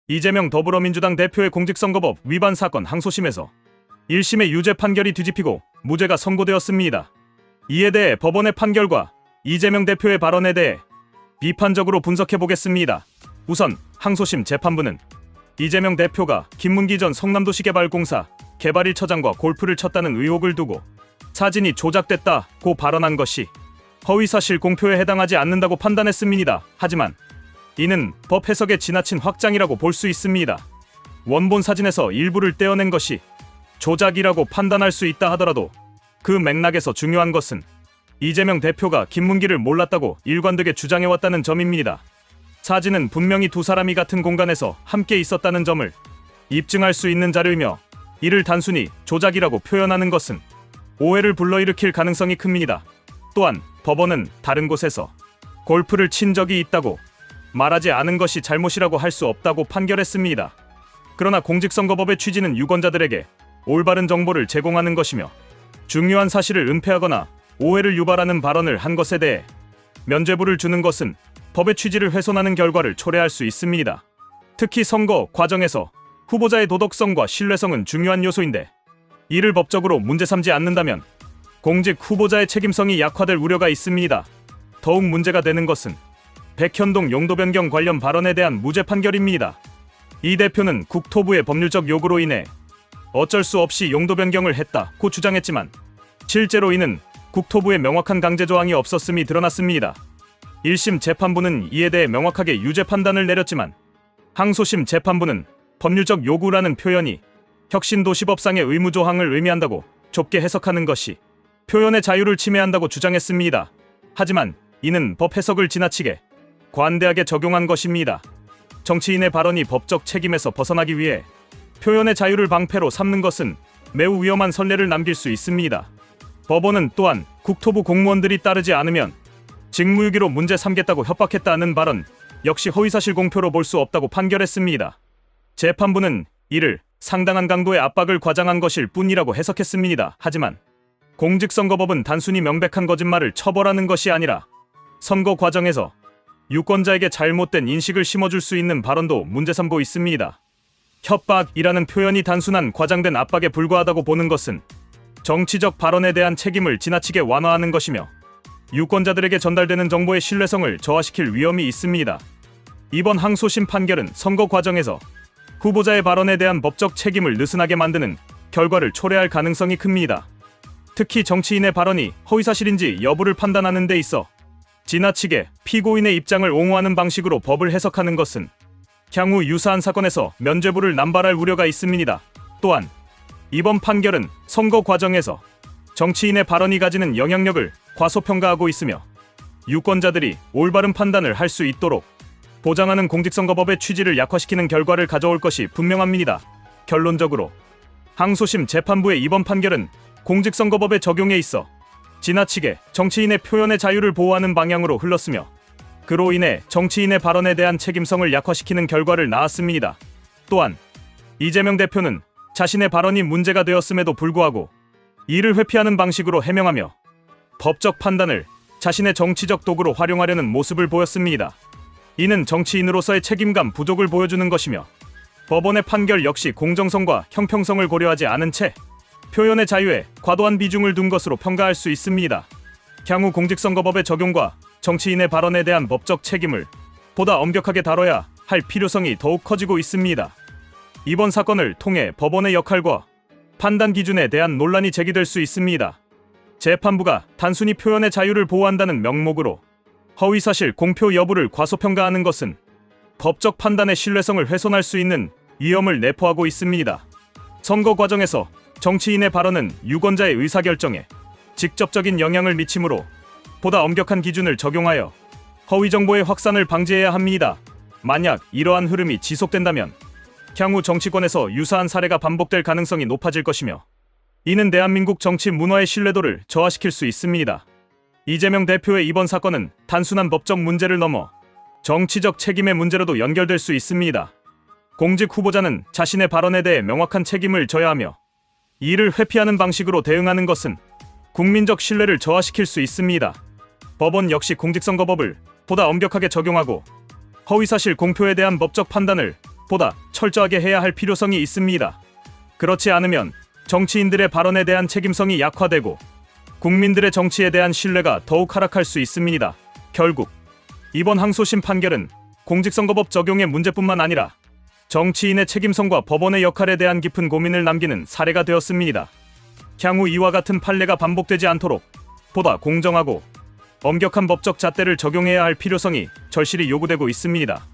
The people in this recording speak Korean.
이재명 더불어민주당 대표의 공직선거법 위반 사건 항소심에서 1심의 유죄 판결이 뒤집히고 무죄가 선고되었습니다. 이에 대해 법원의 판결과 이재명 대표의 발언에 대해 비판적으로 분석해보겠습니다. 우선 항소심 재판부는 이재명 대표가 김문기 전 성남도시개발공사 개발 1처장과 골프를 쳤다는 의혹을 두고 사진이 조작됐다고 발언한 것이 허위사실 공표에 해당하지 않는다고 판단했습니다. 하지만 이는 법 해석의 지나친 확장이라고 볼 수 있습니다. 원본 사진에서 일부를 떼어낸 것이 조작이라고 판단할 수 있다 하더라도 그 맥락에서 중요한 것은 이재명 대표가 김문기를 몰랐다고 일관되게 주장해왔다는 점입니다. 사진은 분명히 두 사람이 같은 공간에서 함께 있었다는 점을 입증할 수 있는 자료이며 이를 단순히 조작이라고 표현하는 것은 오해를 불러일으킬 가능성이 큽니다. 또한 법원은 다른 곳에서 골프를 친 적이 있다고 말하지 않은 것이 잘못이라고 할 수 없다고 판결했습니다. 그러나 공직선거법의 취지는 유권자들에게 올바른 정보를 제공하는 것이며 중요한 사실을 은폐하거나 오해를 유발하는 발언을 한 것에 대해 면죄부를 주는 것은 법의 취지를 훼손하는 결과를 초래할 수 있습니다. 특히 선거 과정에서 후보자의 도덕성과 신뢰성은 중요한 요소인데 이를 법적으로 문제 삼지 않는다면 공직 후보자의 책임성이 약화될 우려가 있습니다. 더욱 문제가 되는 것은 백현동 용도 변경 관련 발언에 대한 무죄 판결입니다. 이 대표는 국토부의 법률적 요구로 인해 어쩔 수 없이 용도 변경을 했다고 주장했지만 실제로 이는 국토부의 명확한 강제 조항이 없었음이 드러났습니다. 1심 재판부는 이에 대해 명확하게 유죄 판단을 내렸지만 항소심 재판부는 법률적 요구라는 표현이 혁신도시법상의 의무 조항을 의미한다고 좁게 해석하는 것이 표현의 자유를 침해한다고 주장했습니다. 하지만 이는 법 해석을 지나치게 관대하게 적용한 것입니다. 정치인의 발언이 법적 책임에서 벗어나기 위해 표현의 자유를 방패로 삼는 것은 매우 위험한 선례를 남길 수 있습니다. 법원은 또한 국토부 공무원들이 따르지 않으면 직무유기로 문제 삼겠다고 협박했다는 발언 역시 허위사실 공표로 볼 수 없다고 판결했습니다. 재판부는 이를 상당한 강도의 압박을 과장한 것일 뿐이라고 해석했습니다. 하지만 공직선거법은 단순히 명백한 거짓말을 처벌하는 것이 아니라 선거 과정에서 유권자에게 잘못된 인식을 심어줄 수 있는 발언도 문제 삼고 있습니다. 협박이라는 표현이 단순한 과장된 압박에 불과하다고 보는 것은 정치적 발언에 대한 책임을 지나치게 완화하는 것이며 유권자들에게 전달되는 정보의 신뢰성을 저하시킬 위험이 있습니다. 이번 항소심 판결은 선거 과정에서 후보자의 발언에 대한 법적 책임을 느슨하게 만드는 결과를 초래할 가능성이 큽니다. 특히 정치인의 발언이 허위사실인지 여부를 판단하는 데 있어 지나치게 피고인의 입장을 옹호하는 방식으로 법을 해석하는 것은 향후 유사한 사건에서 면죄부를 남발할 우려가 있습니다. 또한 이번 판결은 선거 과정에서 정치인의 발언이 가지는 영향력을 과소평가하고 있으며 유권자들이 올바른 판단을 할 수 있도록 보장하는 공직선거법의 취지를 약화시키는 결과를 가져올 것이 분명합니다. 결론적으로 항소심 재판부의 이번 판결은 공직선거법의 적용에 있어 지나치게 정치인의 표현의 자유를 보호하는 방향으로 흘렀으며 그로 인해 정치인의 발언에 대한 책임성을 약화시키는 결과를 낳았습니다. 또한 이재명 대표는 자신의 발언이 문제가 되었음에도 불구하고 이를 회피하는 방식으로 해명하며 법적 판단을 자신의 정치적 도구로 활용하려는 모습을 보였습니다. 이는 정치인으로서의 책임감 부족을 보여주는 것이며 법원의 판결 역시 공정성과 형평성을 고려하지 않은 채 표현의 자유에 과도한 비중을 둔 것으로 평가할 수 있습니다. 향후 공직선거법의 적용과 정치인의 발언에 대한 법적 책임을 보다 엄격하게 다뤄야 할 필요성이 더욱 커지고 있습니다. 이번 사건을 통해 법원의 역할과 판단 기준에 대한 논란이 제기될 수 있습니다. 재판부가 단순히 표현의 자유를 보호한다는 명목으로 허위사실 공표 여부를 과소평가하는 것은 법적 판단의 신뢰성을 훼손할 수 있는 위험을 내포하고 있습니다. 선거 과정에서 정치인의 발언은 유권자의 의사결정에 직접적인 영향을 미치므로 보다 엄격한 기준을 적용하여 허위 정보의 확산을 방지해야 합니다. 만약 이러한 흐름이 지속된다면 향후 정치권에서 유사한 사례가 반복될 가능성이 높아질 것이며 이는 대한민국 정치 문화의 신뢰도를 저하시킬 수 있습니다. 이재명 대표의 이번 사건은 단순한 법적 문제를 넘어 정치적 책임의 문제로도 연결될 수 있습니다. 공직 후보자는 자신의 발언에 대해 명확한 책임을 져야 하며 이를 회피하는 방식으로 대응하는 것은 국민적 신뢰를 저하시킬 수 있습니다. 법원 역시 공직선거법을 보다 엄격하게 적용하고 허위사실 공표에 대한 법적 판단을 보다 철저하게 해야 할 필요성이 있습니다. 그렇지 않으면 정치인들의 발언에 대한 책임성이 약화되고 국민들의 정치에 대한 신뢰가 더욱 하락할 수 있습니다. 결국 이번 항소심 판결은 공직선거법 적용의 문제뿐만 아니라 정치인의 책임성과 법원의 역할에 대한 깊은 고민을 남기는 사례가 되었습니다. 향후 이와 같은 판례가 반복되지 않도록 보다 공정하고 엄격한 법적 잣대를 적용해야 할 필요성이 절실히 요구되고 있습니다.